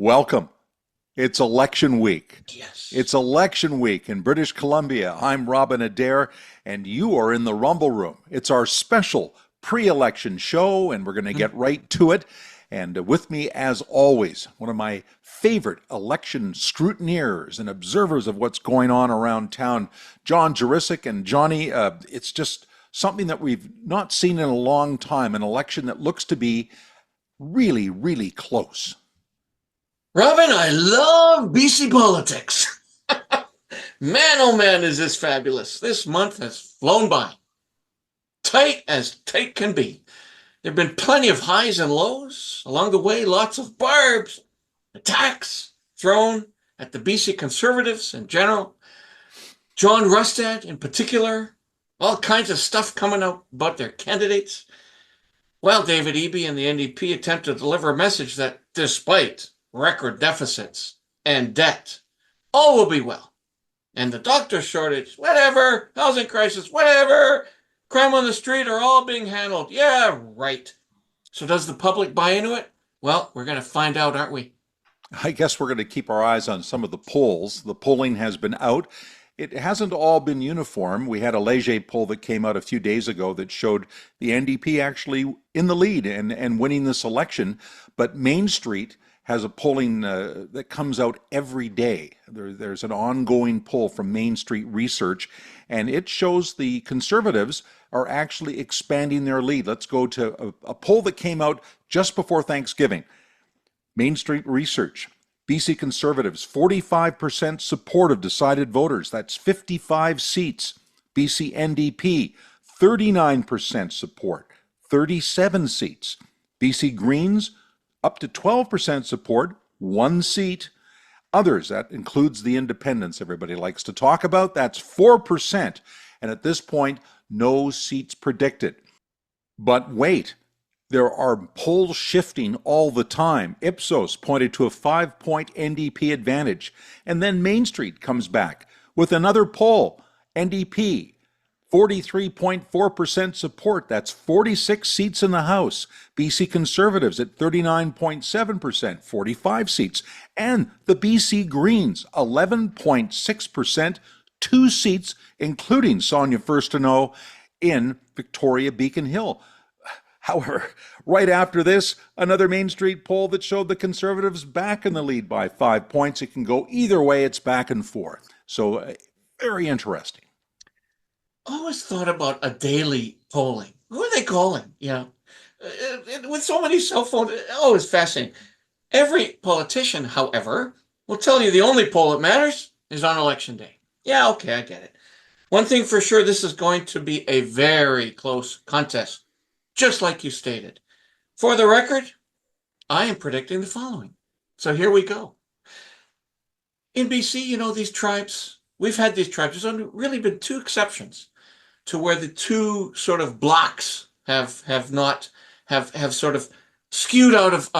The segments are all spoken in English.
Welcome. It's election week. Yes. It's election week in British Columbia. I'm Robin Adair, and you are in the Rumble Room. It's our special pre-election show, and we're going to get right to it. And with me, as always, one of my favorite election scrutineers and observers of what's going on around town, John Jurisic. And Johnny, it's just something that we've not seen in a long time, an election that looks to be really, really close. Robin, I love BC politics. Man, oh man, is this fabulous. This month has flown by. Tight as tight can be. There have been plenty of highs and lows. Along the way, lots of barbs, attacks thrown at the BC Conservatives in general. John Rustad in particular. All kinds of stuff coming out about their candidates. Well, David Eby and the NDP attempt to deliver a message that despite record deficits and debt, all will be well. And the doctor shortage, whatever, housing crisis, whatever, crime on the street are all being handled. Yeah, right. So does the public buy into it? Well, we're going to find out, aren't we? I guess we're going to keep our eyes on some of the polls. The polling has been out. It hasn't all been uniform. We had a Leger poll that came out a few days ago that showed the NDP actually in the lead and winning this election. But Main Street has a polling that comes out every day. There's an ongoing poll from Main Street Research, and it shows the Conservatives are actually expanding their lead. Let's go to a poll that came out just before Thanksgiving. Main Street Research, BC Conservatives, 45% support of decided voters. That's 55 seats. BC NDP, 39% support, 37 seats. BC Greens, up to 12% support, 1 seat. Others, that includes the independents everybody likes to talk about, that's 4%. And at this point, no seats predicted. But wait, there are polls shifting all the time. Ipsos pointed to a 5-point NDP advantage. And then Main Street comes back with another poll. NDP, 43.4% support. That's 46 seats in the House. BC Conservatives at 39.7%, 45 seats. And the BC Greens, 11.6%, 2 seats, including Sonia Furstenau in Victoria Beacon Hill. However, right after this, another Main Street poll that showed the Conservatives back in the lead by 5 points. It can go either way. It's back and forth. So very interesting. Always thought about a daily polling. Who are they calling? With so many cell phones, it's fascinating. Every politician, however, will tell you the only poll that matters is on election day. Yeah, okay, I get it. One thing for sure, this is going to be a very close contest, just like you stated. For the record, I am predicting the following. So here we go. In BC, these tribes, we've had these tribes. There's only really been 2 exceptions to where the 2 sort of blocks have sort of skewed out of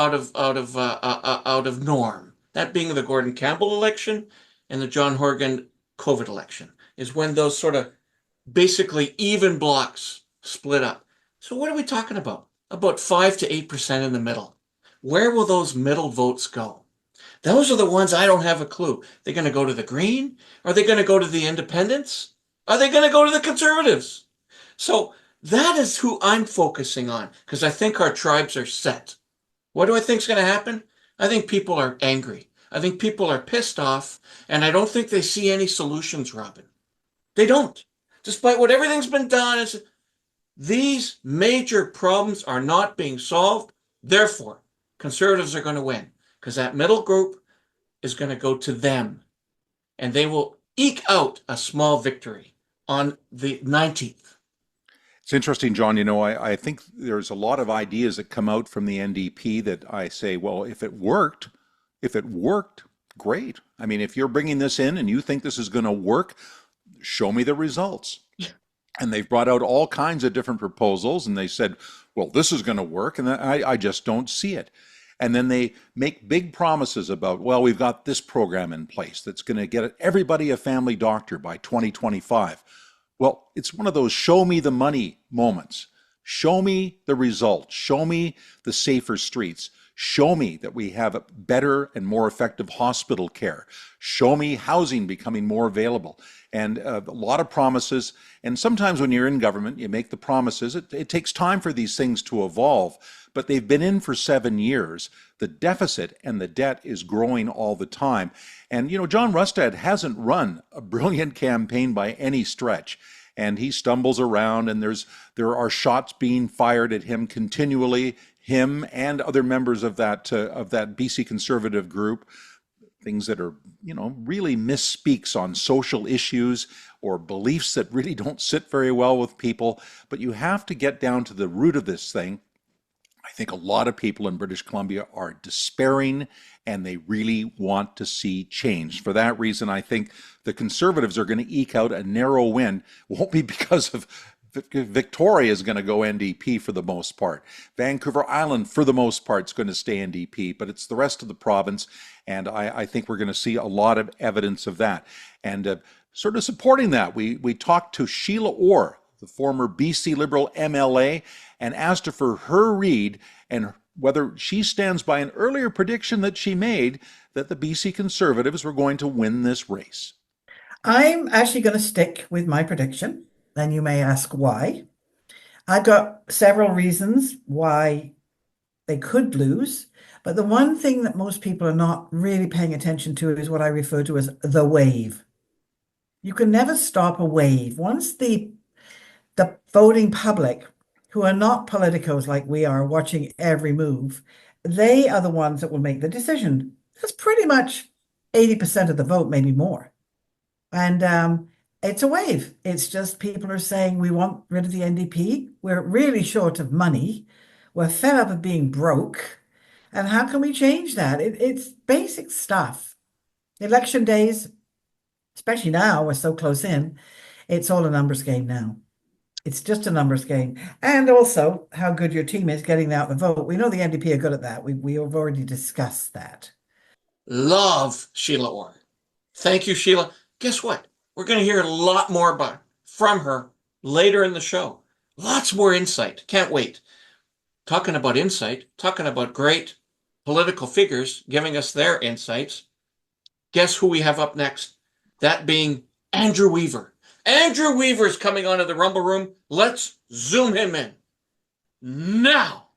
norm. That being the Gordon Campbell election and the John Horgan COVID election is when those sort of basically even blocks split up. So what are we talking about? About 5 to 8% in the middle. Where will those middle votes go? Those are the ones I don't have a clue. They're going to go to the Green? Are they going to go to the Independents? Are they going to go to the Conservatives? So that is who I'm focusing on because I think our tribes are set. What do I think is going to happen? I think people are angry. I think people are pissed off, and I don't think they see any solutions, Robin. They don't. Despite what everything's been done, these major problems are not being solved. Therefore, Conservatives are going to win because that middle group is going to go to them, and they will eke out a small victory on the 19th. It's interesting, John. I think there's a lot of ideas that come out from the NDP that I say, well, if it worked, great. I mean, if you're bringing this in and you think this is going to work, show me the results. And they've brought out all kinds of different proposals, and they said, well, this is going to work, and I just don't see it. And then they make big promises about, well, we've got this program in place that's going to get everybody a family doctor by 2025. Well, it's one of those show me the money moments. Show me the results. Show me the safer streets. Show me that we have better and more effective hospital care. Show me housing becoming more available. And a lot of promises. And sometimes when you're in government, you make the promises. It takes time for these things to evolve, but they've been in for 7 years. The deficit and the debt is growing all the time. And, John Rustad hasn't run a brilliant campaign by any stretch. And he stumbles around, and there are shots being fired at him continually, him and other members of that BC Conservative group, things that are, really misspeaks on social issues or beliefs that really don't sit very well with people. But you have to get down to the root of this thing. I think a lot of people in British Columbia are despairing and they really want to see change. For that reason, I think the Conservatives are going to eke out a narrow win. Won't be because of Victoria is going to go NDP for the most part. Vancouver Island, for the most part, is going to stay NDP, but it's the rest of the province, and I think we're going to see a lot of evidence of that. And sort of supporting that, we talked to Sheila Orr, the former BC Liberal MLA, and asked her for her read and whether she stands by an earlier prediction that she made that the BC Conservatives were going to win this race. I'm actually going to stick with my prediction, and you may ask why. I've got several reasons why they could lose, but the one thing that most people are not really paying attention to is what I refer to as the wave. You can never stop a wave. Once the voting public, who are not politicos like we are, watching every move, they are the ones that will make the decision. That's pretty much 80% of the vote, maybe more. And it's a wave. It's just people are saying we want rid of the NDP. We're really short of money. We're fed up of being broke. And how can we change that? It's basic stuff. Election days, especially now, we're so close in, it's all a numbers game now. It's just a numbers game. And also how good your team is getting out the vote. We know the NDP are good at that. We have already discussed that. Love Sheila Orr. Thank you, Sheila. Guess what? We're going to hear a lot more from her later in the show. Lots more insight. Can't wait. Talking about insight, talking about great political figures giving us their insights. Guess who we have up next? That being Andrew Weaver. Andrew Weaver is coming onto the Rumble Room. Let's zoom him in. Now,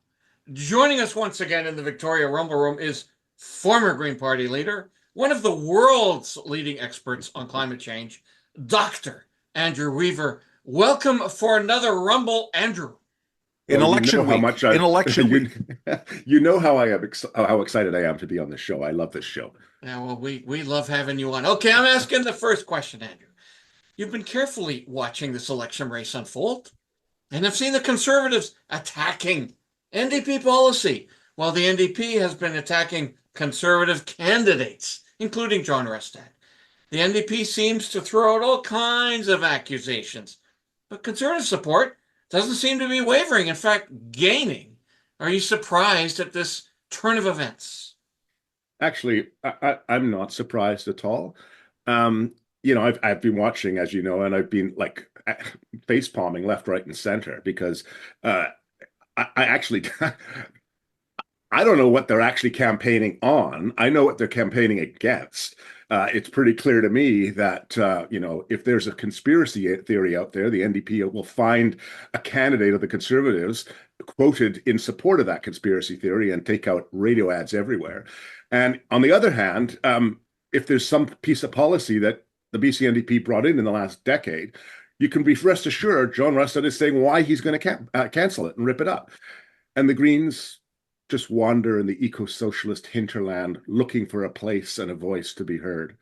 joining us once again in the Victoria Rumble Room is former Green Party leader, one of the world's leading experts on climate change, Dr. Andrew Weaver. Welcome for another Rumble, Andrew. In election week, you know how excited I am to be on this show. I love this show. Yeah, well, we love having you on. Okay, I'm asking the first question, Andrew. You've been carefully watching this election race unfold, and have seen the Conservatives attacking NDP policy, while the NDP has been attacking Conservative candidates, including John Rustad. The NDP seems to throw out all kinds of accusations, but Conservative support doesn't seem to be wavering, in fact, gaining. Are you surprised at this turn of events? Actually, I'm not surprised at all. I've been watching, as you know, and I've been like face palming left, right, and center because I actually I don't know what they're actually campaigning on. I know what they're campaigning against. It's pretty clear to me that, if there's a conspiracy theory out there, the NDP will find a candidate of the Conservatives quoted in support of that conspiracy theory and take out radio ads everywhere. And on the other hand, if there's some piece of policy that the BC NDP brought in the last decade, you can be rest assured John Rustad is saying why he's going to cancel it and rip it up. And the Greens just wander in the eco-socialist hinterland looking for a place and a voice to be heard.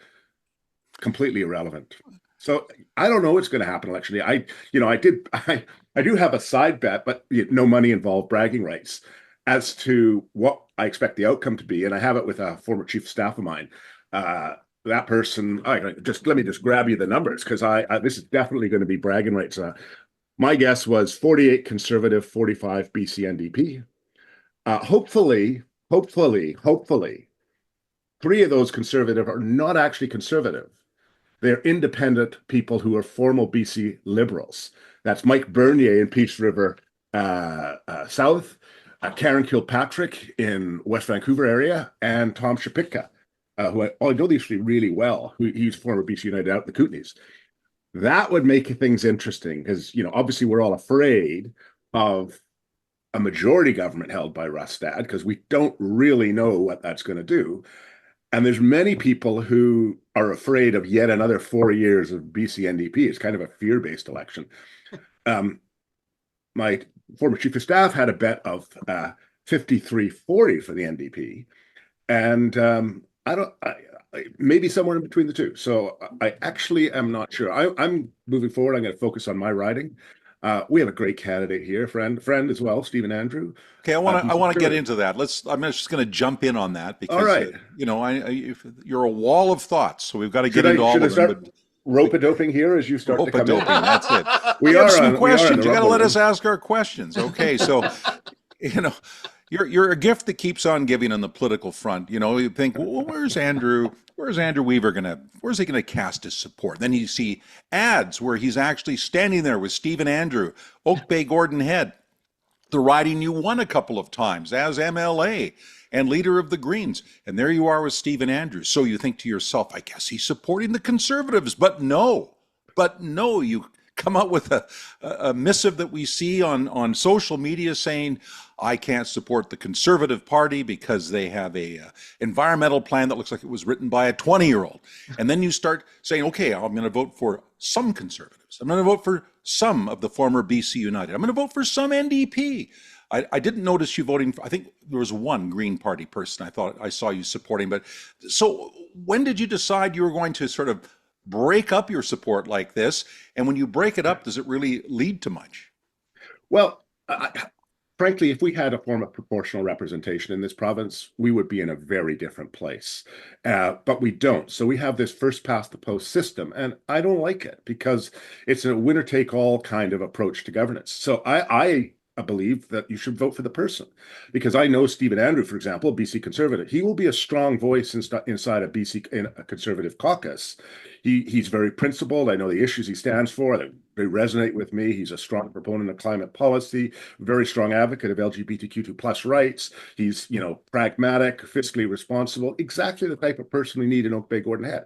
Completely irrelevant. So I don't know what's going to happen electionally. I do have a side bet, but no money involved, bragging rights, as to what I expect the outcome to be. And I have it with a former chief of staff of mine. That person, let me just grab you the numbers, because this is definitely going to be bragging rights. My guess was 48 Conservative, 45 BC NDP. Hopefully, three of those Conservative are not actually Conservative. They're independent people who are formal BC Liberals. That's Mike Bernier in Peace River South, Karen Kilpatrick in West Vancouver area, and Tom Shapitka, who I know these three really well. He's former BC United out in the Kootenays. That would make things interesting because, obviously we're all afraid of a majority government held by Rustad because we don't really know what that's going to do. And there's many people who are afraid of yet another 4 years of BC NDP. It's kind of a fear-based election. My former chief of staff had a bet of 53-40 for the NDP. And maybe somewhere in between the two. So I actually am not sure. I'm moving forward. I'm going to focus on my riding. We have a great candidate here, friend as well, Stephen Andrew. Okay, I want to get into that. I'm just going to jump in on that because all right. You're a wall of thoughts, so we've got to get into all of them. Rope-a-doping here as you start to come in. That's it. We have are some on, questions. You got to let room. us ask our questions. Okay, so you're a gift that keeps on giving on the political front. You think, well, where's Andrew Weaver where's he gonna cast his support? Then you see ads where he's actually standing there with Stephen Andrew, Oak Bay Gordon Head, the riding you won a couple of times as MLA and leader of the Greens. And there you are with Stephen Andrews. So you think to yourself, I guess he's supporting the Conservatives. But no, you come out with a missive that we see on social media saying, I can't support the Conservative Party because they have a environmental plan that looks like it was written by a 20-year-old. And then you start saying, okay, I'm going to vote for some Conservatives. I'm going to vote for some of the former BC United. I'm going to vote for some NDP. I didn't notice you voting for, I think there was one Green Party person I thought I saw you supporting. But so when did you decide you were going to sort of break up your support like this? And when you break it up, does it really lead to much? Well, frankly, if we had a form of proportional representation in this province, we would be in a very different place. But we don't. So we have this first past the post system, and I don't like it because it's a winner take all kind of approach to governance. So I believe that you should vote for the person, because I know Stephen Andrew, for example, BC Conservative. He will be a strong voice inside a BC in a Conservative caucus. He's very principled. I know the issues he stands for. They resonate with me. He's a strong proponent of climate policy, very strong advocate of LGBTQ2+ rights. He's, pragmatic, fiscally responsible, exactly the type of person we need in Oak Bay Gordon Head.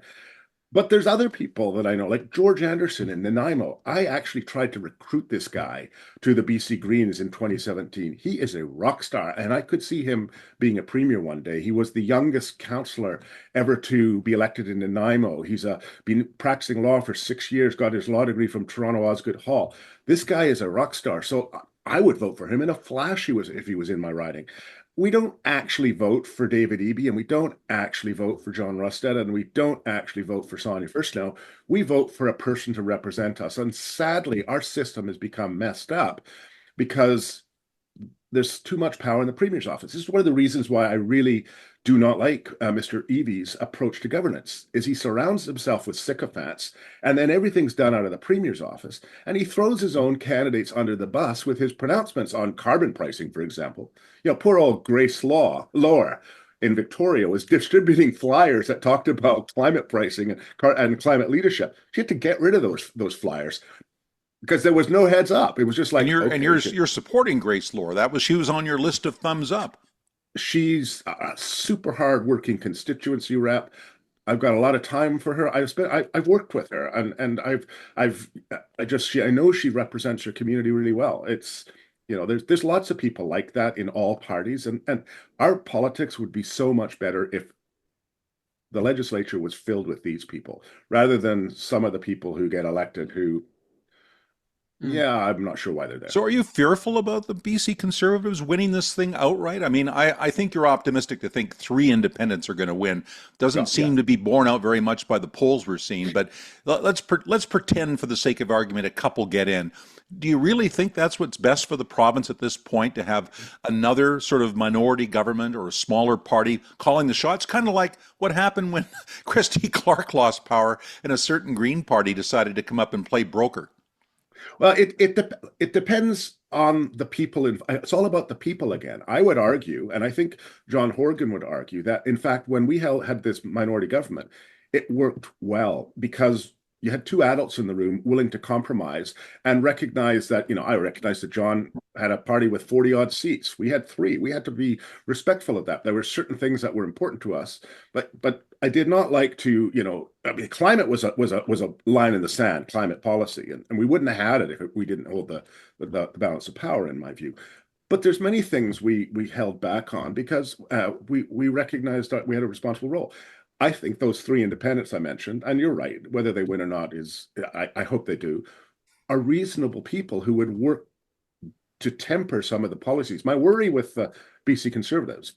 But there's other people that I know, like George Anderson in Nanaimo. I actually tried to recruit this guy to the BC Greens in 2017. He is a rock star, and I could see him being a premier one day. He was the youngest councillor ever to be elected in Nanaimo. He's been practicing law for 6 years, got his law degree from Toronto Osgoode Hall. This guy is a rock star, so I would vote for him in a flash if he was in my riding. We don't actually vote for David Eby, and we don't actually vote for John Rustad, and we don't actually vote for Sonia Firstnow. We vote for a person to represent us. And sadly, our system has become messed up because there's too much power in the Premier's office. This is one of the reasons why I really do not like Mr. Eby's approach to governance, is he surrounds himself with sycophants, and then everything's done out of the Premier's office, and he throws his own candidates under the bus with his pronouncements on carbon pricing, for example. Poor old Grace Lohr in Victoria was distributing flyers that talked about climate pricing and climate leadership. She had to get rid of those flyers because there was no heads up. It was just like, and you're supporting Grace Lohr. She was on your list of thumbs up. She's a super hard-working constituency rep. I've got a lot of time for her. I've worked with her, and I know she represents her community really well. It's, there's lots of people like that in all parties, and our politics would be so much better if the legislature was filled with these people rather than some of the people who get elected who, I'm not sure why they're there. So are you fearful about the BC Conservatives winning this thing outright? I mean, I think you're optimistic to think 3 independents are going to win. Doesn't seem to be borne out very much by the polls we're seeing, but let's pretend for the sake of argument a couple get in. Do you really think that's what's best for the province at this point, to have another sort of minority government or a smaller party calling the shots? Kind of like what happened when Christy Clark lost power and a certain Green Party decided to come up and play broker. Well, it depends on the people. It's all about the people again. I would argue, and I think John Horgan would argue, that in fact, when we had this minority government, it worked well because you had two adults in the room willing to compromise and recognize that, I recognize that John had a party with 40 odd seats. We had three. We had to be respectful of that. There were certain things that were important to us, but I did not like to, climate was a line in the sand, climate policy, and we wouldn't have had it if we didn't hold the balance of power, in my view. But there's many things we held back on because we recognized that we had a responsible role. I think those three independents I mentioned, and you're right, whether they win or not I hope they do, are reasonable people who would work to temper some of the policies. My worry with the BC Conservatives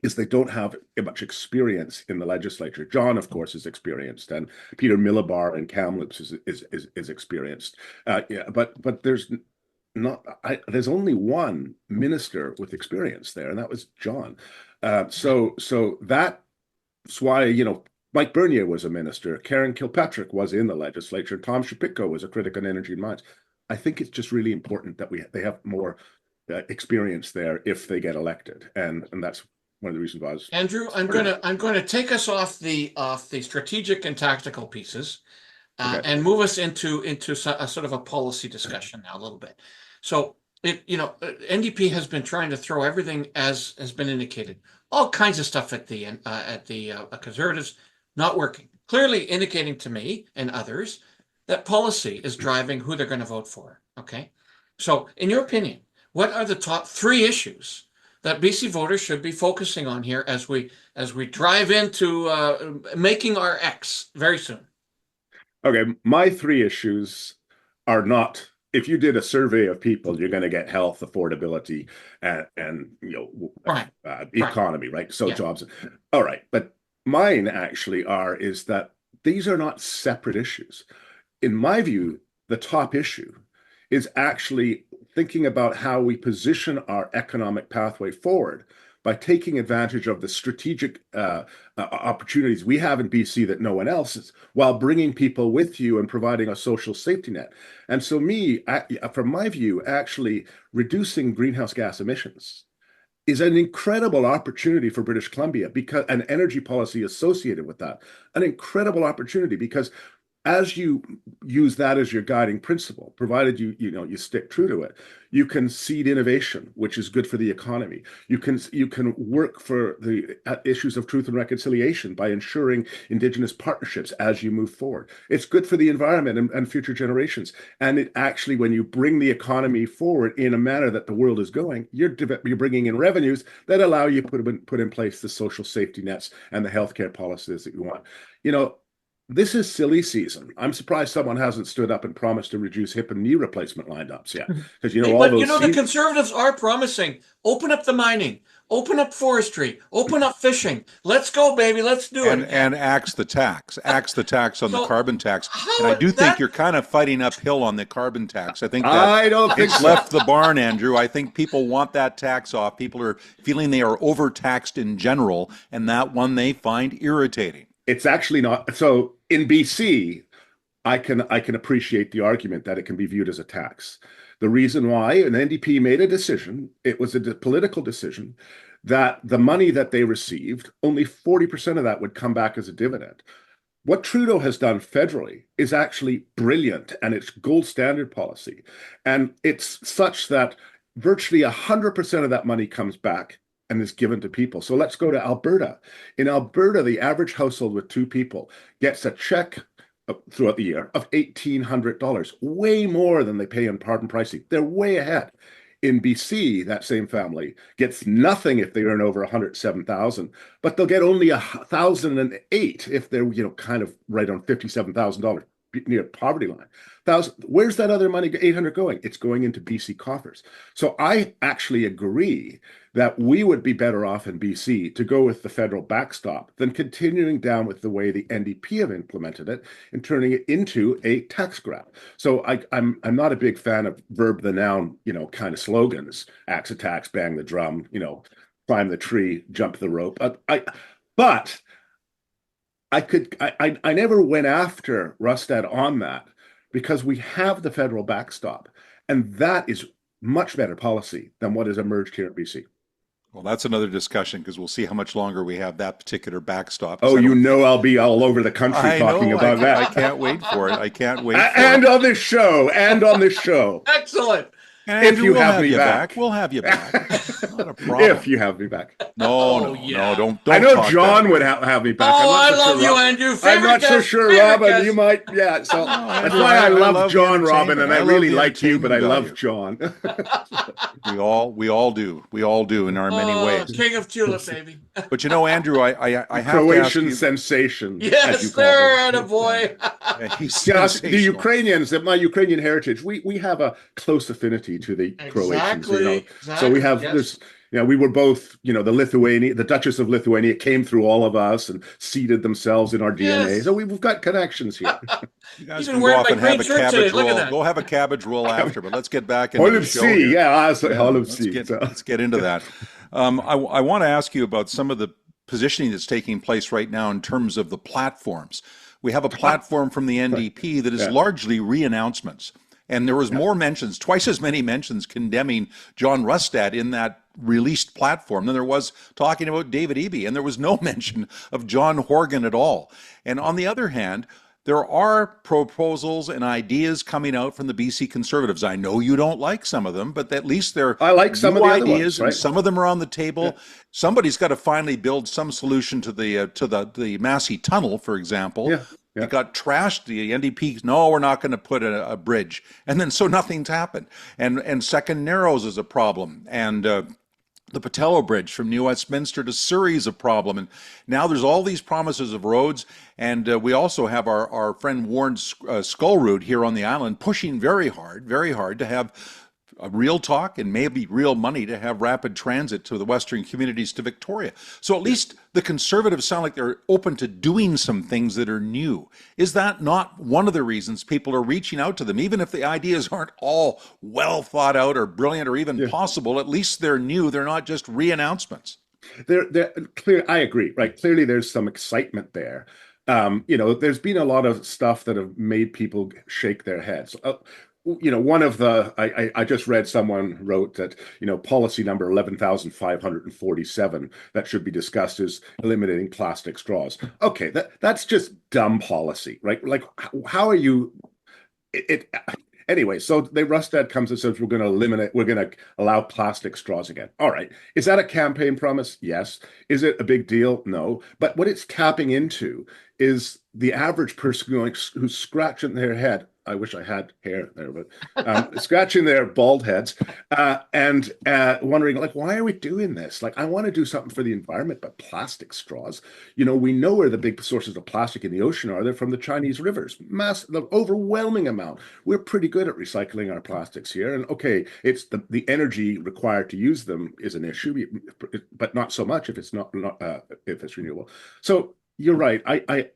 is they don't have much experience in the legislature. John, of course, is experienced, and Peter Millibar and Kamloops is experienced. But there's only one minister with experience there, and that was John. So that's why, Mike Bernier was a minister, Karen Kilpatrick was in the legislature, Tom Shapitko was a critic on energy and mines. I think it's just really important that they have more experience there if they get elected, and that's one of the reasons why I was. Andrew, I'm going to take us off the strategic and tactical pieces, Okay. and move us into a sort of a policy discussion now a little bit. So NDP has been trying to throw everything, as has been indicated, all kinds of stuff at the Conservatives, not working. Clearly indicating to me and others that policy is driving who they're going to vote for. Okay, so in your opinion, what are the top 3 issues that BC voters should be focusing on here as we drive into making our X very soon? Okay, my 3 issues are not. If you did a survey of people, you're going to get health, affordability, and Right. economy, right? So Yeah. jobs. All right, but mine actually is that these are not separate issues. In my view, the top issue is actually thinking about how we position our economic pathway forward by taking advantage of the strategic opportunities we have in BC that no one else is, while bringing people with you and providing a social safety net. And so from my view, actually reducing greenhouse gas emissions is an incredible opportunity for British Columbia, because an energy policy associated with that, an incredible opportunity, because as you use that as your guiding principle, provided you stick true to it, you can seed innovation, which is good for the economy. You can work for the issues of truth and reconciliation by ensuring Indigenous partnerships as you move forward. It's good for the environment and future generations. And it actually, when you bring the economy forward in a manner that the world is going, you're bringing in revenues that allow you to put in place the social safety nets and the healthcare policies that you want. This is silly season. I'm surprised someone hasn't stood up and promised to reduce hip and knee replacement lineups yet. Because the Conservatives are promising, open up the mining, open up forestry, open up fishing. Let's go, baby. Let's do it. And axe the tax on the carbon tax. how And I do is think that- you're kind of fighting uphill on the carbon tax. I think I don't think it's so. left the barn, Andrew. I think people want that tax off. People are feeling they are overtaxed in general, and that one they find irritating. It's actually not. So in BC, I can appreciate the argument that it can be viewed as a tax. The reason why an NDP made a decision, it was a political decision, that the money that they received, only 40% of that would come back as a dividend. What Trudeau has done federally is actually brilliant, and it's gold standard policy. And it's such that virtually 100% of that money comes back and is given to people. So let's go to Alberta. In Alberta, the average household with 2 people gets a check throughout the year of $1,800, way more than they pay in carbon pricing. They're way ahead. In BC, that same family gets nothing if they earn over 107,000, but they'll get only 1,008 if they're kind of right on $57,000 near poverty line. Where's that other money, 800, going? It's going into BC coffers. So I actually agree that we would be better off in BC to go with the federal backstop than continuing down with the way the NDP have implemented it and turning it into a tax grab. So I'm not a big fan of verb the noun, kind of slogans, axe a tax, bang the drum, climb the tree, jump the rope. But I never went after Rustad on that, because we have the federal backstop, and that is much better policy than what has emerged here in BC. Well, that's another discussion because we'll see how much longer we have that particular backstop. Oh, you know, I'll be all over the country I talking know. about I that. can't wait for it. I can't wait for And it. on this show, and on this show. Excellent. And If Andrew, you we'll have have me you back. back. We'll have you back. Not a If problem. you have me back. No, Oh, no, yeah. don't I know talk John that would way. have me back. Oh, I I'm not so love sure, you, Rob. Andrew. I'm Favorite not so guest, sure, favorite Robin. guest. You might, yeah. So No, that's Andrew, why I love the John, Robin, and entertainment. I love really the like you, but I entertainment love value. John. We all do. We all do in our many Oh, ways. King of Tulip, baby. But you know, Andrew, I have to ask Croatian you. sensation, as you Yes, call there, him. attaboy. He's Yeah, the sensational. Ukrainians, my Ukrainian heritage, we have a close affinity to the Croatians, you know. So we Exactly, have yes. this, you know, we were both, you know, the Duchess of Lithuania came through all of us and seeded themselves in our DNA. Yes. So we've got connections here. You guys Even can go wearing off my and have green a shirt today. cabbage Look at roll. that. Go have a cabbage roll after, but let's get back into the show Holubsi, here. yeah, Yeah, Holubsi. let's get into that. I want to ask you about some of the positioning that's taking place right now in terms of the platforms. We have a platform from the NDP that is Yeah. largely re-announcements. And there was more mentions, twice as many mentions condemning John Rustad in that released platform than there was talking about David Eby. And there was no mention of John Horgan at all. And on the other hand, there are proposals and ideas coming out from the BC Conservatives. I know you don't like some of them, but at least they're I like some new of the other ideas, ones, right? and some of them are on the table. Yeah. Somebody's got to finally build some solution to the Massey Tunnel, for example. Yeah. Yeah. It got trashed. The NDP, no, we're not going to put a bridge, and then so nothing's happened. And Second Narrows is a problem, and the Patello Bridge from New Westminster to Surrey is a problem. And now there's all these promises of roads. And we also have our friend Warren Skullroot here on the island pushing very hard to have a real talk and maybe real money to have rapid transit to the western communities to Victoria. So at least the Conservatives sound like they're open to doing some things that are new. Is that not one of the reasons people are reaching out to them? Even if the ideas aren't all well thought out or brilliant or even possible, at least they're new. They're not just re-announcements. They're clear. I agree, right? Clearly, there's some excitement there. You know, there's been a lot of stuff that have made people shake their heads. You know, one of the I just read someone wrote that, you know, policy number 11,547 that should be discussed is eliminating plastic straws. Okay, that's just dumb policy, right? Like, how are you? Anyway, so Rustad comes and says we're going to allow plastic straws again. All right. Is that a campaign promise? Yes. Is it a big deal? No. But what it's tapping into is the average person who's scratching their head. I wish I had hair there, but scratching their bald heads and wondering, like, why are we doing this? Like, I want to do something for the environment, but plastic straws. You know, we know where the big sources of plastic in the ocean are. They're from the Chinese rivers. The overwhelming amount. We're pretty good at recycling our plastics here. And okay, it's the energy required to use them is an issue, but not so much if it's not if it's renewable. So you're right.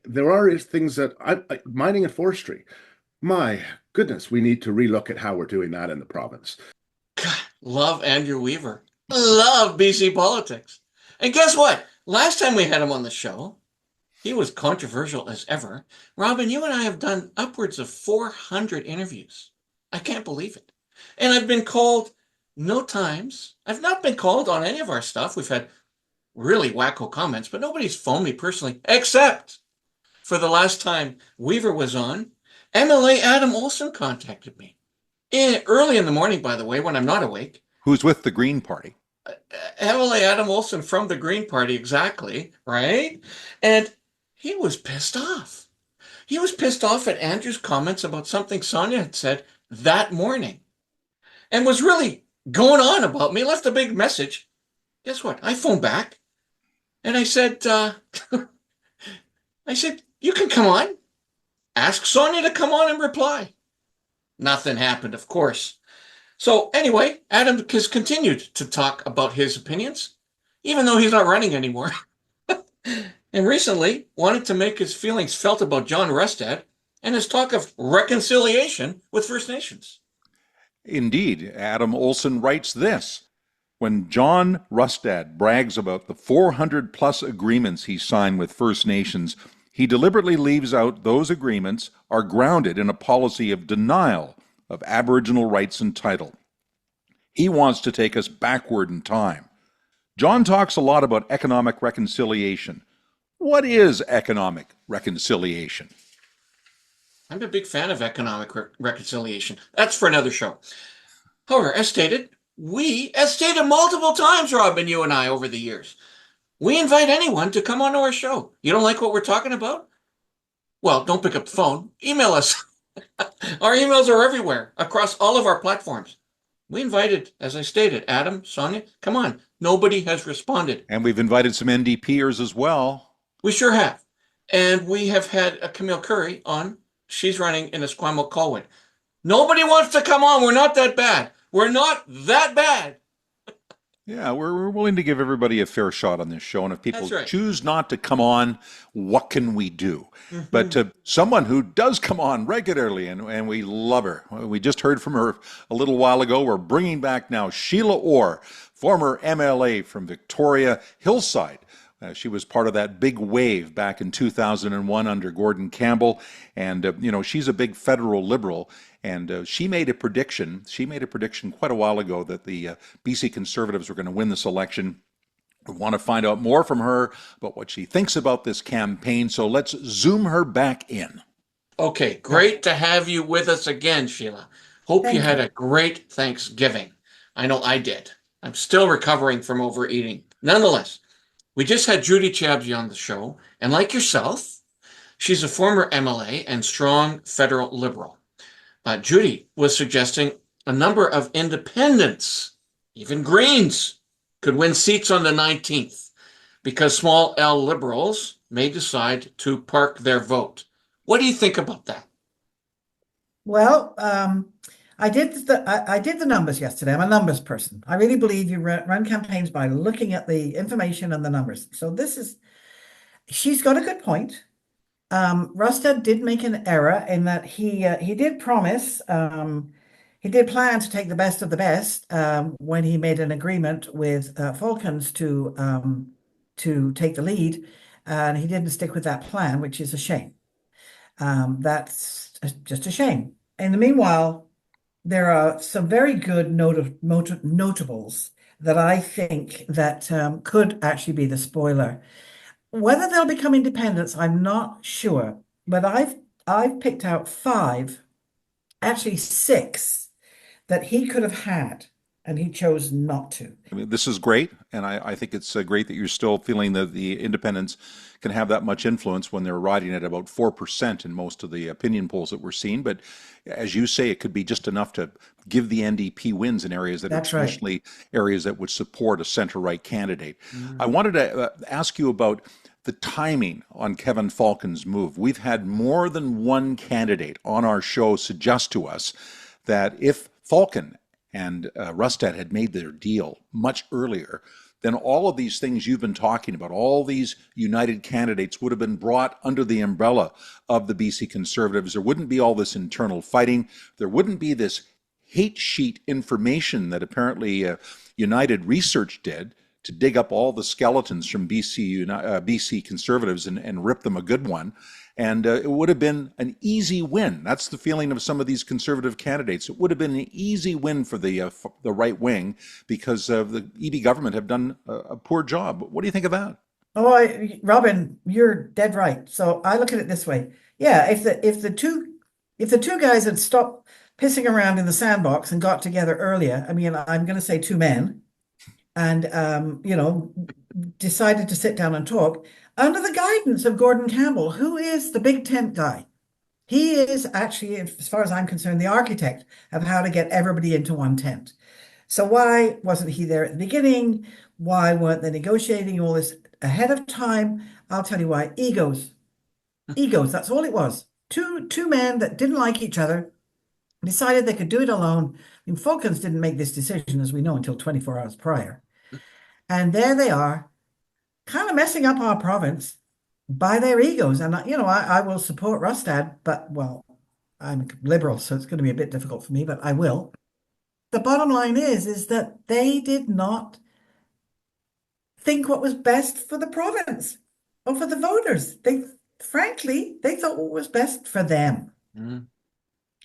There are things that mining and forestry. My goodness, we need to relook at how we're doing that in the province. God, love Andrew Weaver. Love BC politics. And guess what? Last time we had him on the show, he was controversial as ever. Robin, you and I have done upwards of 400 interviews. I can't believe it. And I've been called no times. I've not been called on any of our stuff. We've had really wacko comments, but nobody's phoned me personally, except for the last time Weaver was on. MLA Adam Olson contacted me early in the morning, by the way, when I'm not awake. Who's with the Green Party? MLA Adam Olson from the Green Party, exactly, right? And he was pissed off. He was pissed off at Andrew's comments about something Sonia had said that morning and was really going on about me, left a big message. Guess what? I phoned back and I said, you can come on. Ask Sonia to come on and reply. Nothing happened, of course. So anyway, Adam has continued to talk about his opinions, even though he's not running anymore. And recently wanted to make his feelings felt about John Rustad and his talk of reconciliation with First Nations. Indeed, Adam Olson writes this. When John Rustad brags about the 400 plus agreements he signed with First Nations, he deliberately leaves out those agreements are grounded in a policy of denial of Aboriginal rights and title. He wants to take us backward in time. John talks a lot about economic reconciliation. What is economic reconciliation? I'm a big fan of economic reconciliation. That's for another show. However, as stated multiple times, Robin, you and I over the years, we invite anyone to come on our show. You don't like what we're talking about? Well, don't pick up the phone. Email us. Our emails are everywhere across all of our platforms. We invited, as I stated, Adam, Sonia, come on. Nobody has responded. And we've invited some NDPers as well. We sure have. And we have had a Camille Curry on. She's running in Esquimalt Colwood. Nobody wants to come on. We're not that bad. We're not that bad. Yeah, we're willing to give everybody a fair shot on this show. And if people That's right. choose not to come on, what can we do? But to someone who does come on regularly, and we love her. We just heard from her a little while ago. We're bringing back now Sheila Orr, former MLA from Victoria Hillside. She was part of that big wave back in 2001 under Gordon Campbell. And, she's a big federal liberal. And she made a prediction. She made a prediction quite a while ago that the BC Conservatives were going to win this election. We want to find out more from her about what she thinks about this campaign. So let's zoom her back in. Okay, great to have you with us again, Sheila. Hope you had a great Thanksgiving. I know I did. I'm still recovering from overeating. Nonetheless, we just had Judy Chay on the show, and like yourself, she's a former MLA and strong federal liberal. Judy was suggesting a number of independents, even Greens, could win seats on the 19th because small L liberals may decide to park their vote. What do you think about that? Well, I did the numbers yesterday. I'm a numbers person. I really believe you run campaigns by looking at the information and the numbers. So she's got a good point. Rustad did make an error in that he did promise, he did plan to take the best of the best when he made an agreement with Falcons to take the lead, and he didn't stick with that plan, which is a shame. That's just a shame. In the meanwhile, there are some very good notables that I think that could actually be the spoiler. Whether they'll become independents, I'm not sure, but I've picked out 5, actually 6, that he could have had, and he chose not to. I mean, this is great, and I think it's great that you're still feeling that the independents can have that much influence when they're riding at about 4% in most of the opinion polls that we're seeing. But as you say, it could be just enough to give the NDP wins in areas that are traditionally areas that would support a center-right candidate. I wanted to ask you about the timing on Kevin Falcon's move. We've had more than one candidate on our show suggest to us that if Falcon and Rustad had made their deal much earlier, then all of these things you've been talking about, all these united candidates would have been brought under the umbrella of the BC Conservatives. There wouldn't be all this internal fighting. There wouldn't be this hate sheet information that apparently United Research did to dig up all the skeletons from BC Conservatives and rip them a good one. And it would have been an easy win. That's the feeling of some of these Conservative candidates. It would have been an easy win for the right wing because the EB government have done a poor job. What do you think of that? Oh, Robin, you're dead right. So I look at it this way. Yeah, if the two guys had stopped pissing around in the sandbox and got together earlier, I mean, I'm going to say 2 men, and decided to sit down and talk under the guidance of Gordon Campbell, who is the big tent guy. He is actually, as far as I'm concerned, the architect of how to get everybody into one tent. So why wasn't he there at the beginning? Why weren't they negotiating all this ahead of time? I'll tell you why. Egos. That's all it was. Two men that didn't like each other decided they could do it alone. I mean, Falcons didn't make this decision, as we know, until 24 hours prior. And there they are, kind of messing up our province by their egos. And, I will support Rustad, but, well, I'm a liberal, so it's going to be a bit difficult for me, but I will. The bottom line is that they did not think what was best for the province or for the voters. Frankly, they thought what was best for them.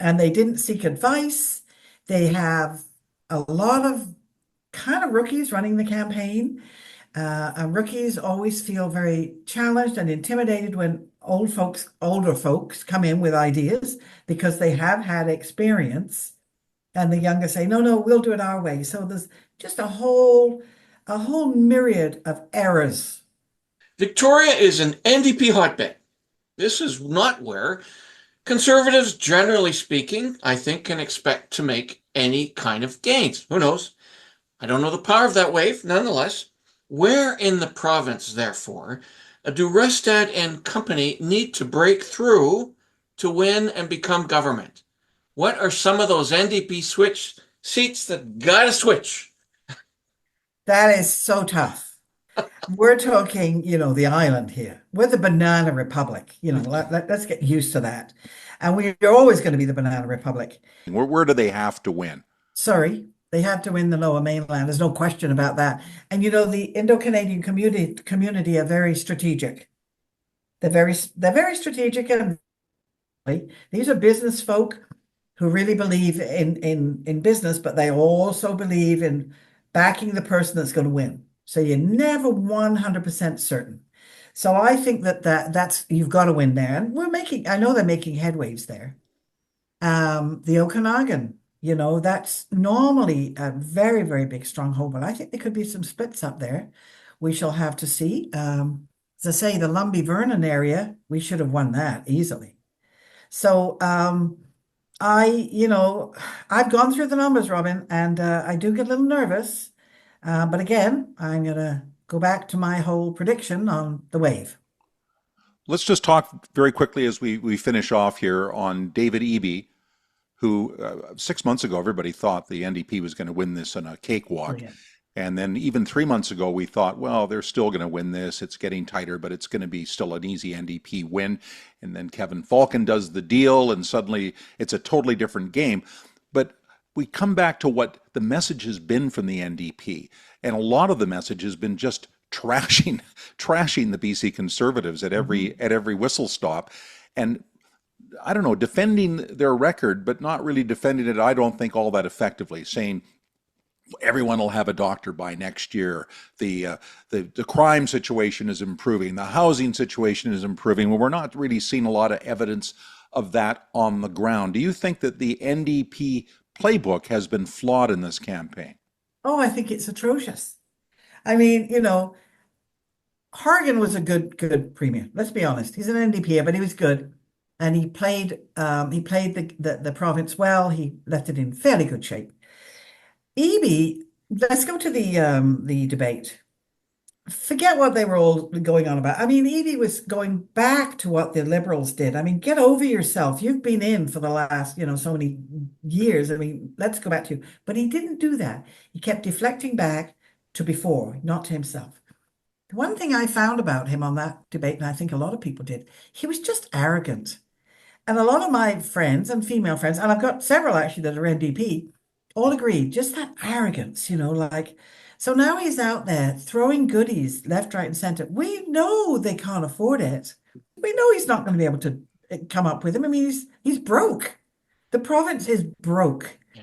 And they didn't seek advice. They have a lot of kind of rookies running the campaign. And rookies always feel very challenged and intimidated when older folks come in with ideas because they have had experience, and the younger say, no, no, we'll do it our way. So there's just a whole myriad of errors. Victoria is an NDP hotbed. This is not where Conservatives, generally speaking, I think, can expect to make any kind of gains. Who knows? I don't know the power of that wave. Nonetheless, where in the province, therefore, do Restad and company need to break through to win and become government? What are some of those NDP switch seats that gotta switch? That is so tough. We're talking, the island here. We're the banana republic. Let's get used to that. And we're always going to be the banana republic. Where do they have to win? Sorry, they have to win the Lower Mainland. There's no question about that. And the Indo-Canadian community are very strategic. They're very strategic, and these are business folk who really believe in business, but they also believe in backing the person that's going to win. So you're never 100% certain. So I think that's you've got to win there. And I know they're making headwaves there. The Okanagan, that's normally a very, very big stronghold, but I think there could be some splits up there. We shall have to see. As I say, the Lumbee-Vernon area, we should have won that easily. So I've gone through the numbers, Robin, and I do get a little nervous. But again, I'm going to go back to my whole prediction on the wave. Let's just talk very quickly as we finish off here on David Eby, who 6 months ago, everybody thought the NDP was going to win this in a cakewalk. Oh, yeah. And then even 3 months ago, we thought, well, they're still going to win this. It's getting tighter, but it's going to be still an easy NDP win. And then Kevin Falcon does the deal, and suddenly it's a totally different game. But we come back to what the message has been from the NDP. And a lot of the message has been just trashing the BC Conservatives at every whistle stop. And I don't know, defending their record, but not really defending it, I don't think, all that effectively, saying everyone will have a doctor by next year. The crime situation is improving. The housing situation is improving. Well, we're not really seeing a lot of evidence of that on the ground. Do you think that the NDP playbook has been flawed in this campaign? Oh, I think it's atrocious. I mean, Horgan was a good premier. Let's be honest. He's an NDP, but he was good. And he played the province well. He left it in fairly good shape. Eby, let's go to the debate. Forget what they were all going on about. I mean, Eby was going back to what the Liberals did. I mean, get over yourself. You've been in for the last, so many years. I mean, let's go back to you. But he didn't do that. He kept deflecting back to before, not to himself. The one thing I found about him on that debate, and I think a lot of people did, he was just arrogant. And a lot of my friends and female friends, and I've got several actually that are NDP, all agreed, just that arrogance, so now he's out there throwing goodies left, right, and center. We know they can't afford it. We know he's not going to be able to come up with them. I mean, he's broke. The province is broke. Yeah.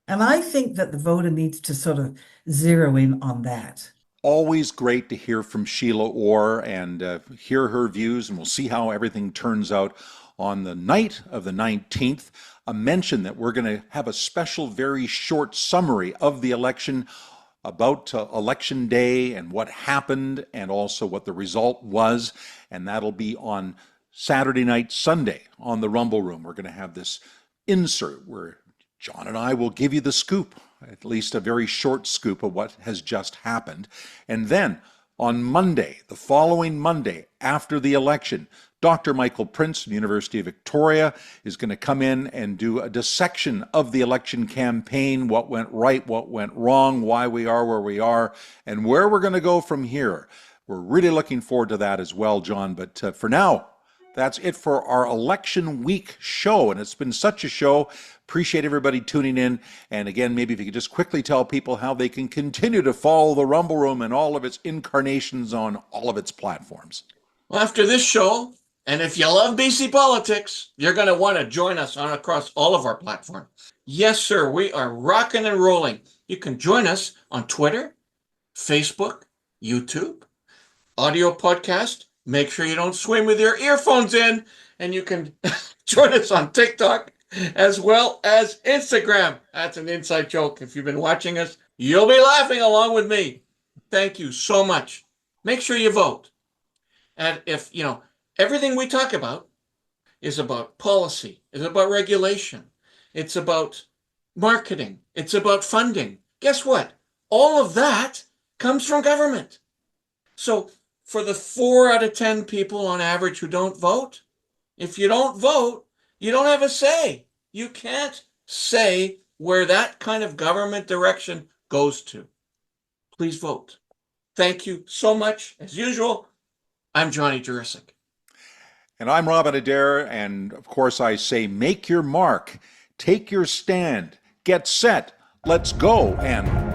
And I think that the voter needs to sort of zero in on that. Always great to hear from Sheila Orr and hear her views, and we'll see how everything turns out on the night of the 19th. A mention that we're going to have a special, very short summary of the election about Election Day and what happened and also what the result was. And that'll be on Saturday night, Sunday on the Rumble Room. We're going to have this insert where John and I will give you the scoop, at least a very short scoop of what has just happened. And then on Monday, the following Monday after the election, Dr. Michael Prince from the University of Victoria is going to come in and do a dissection of the election campaign, what went right, what went wrong, why we are where we are, and where we're going to go from here. We're really looking forward to that as well, John. But for now, that's it for our election week show. And it's been such a show. Appreciate everybody tuning in. And again, maybe if you could just quickly tell people how they can continue to follow the Rumble Room and all of its incarnations on all of its platforms. Well, after this show, And if you love BC politics, you're going to want to join us on across all of our platforms. Yes, sir, we are rocking and rolling. You can join us on Twitter, Facebook, YouTube, audio podcast. Make sure you don't swim with your earphones in, and you can join us on TikTok as well as Instagram. That's an inside joke. If you've been watching us, you'll be laughing along with me. Thank you so much. Make sure you vote. And if, everything we talk about is about policy, is about regulation, it's about marketing, it's about funding. Guess what? All of that comes from government. So for the 4 out of 10 people on average who don't vote, if you don't vote, you don't have a say. You can't say where that kind of government direction goes to. Please vote. Thank you so much. As usual, I'm Johnny Jurisic. And I'm Robin Adair, and of course I say make your mark, take your stand, get set, let's go, and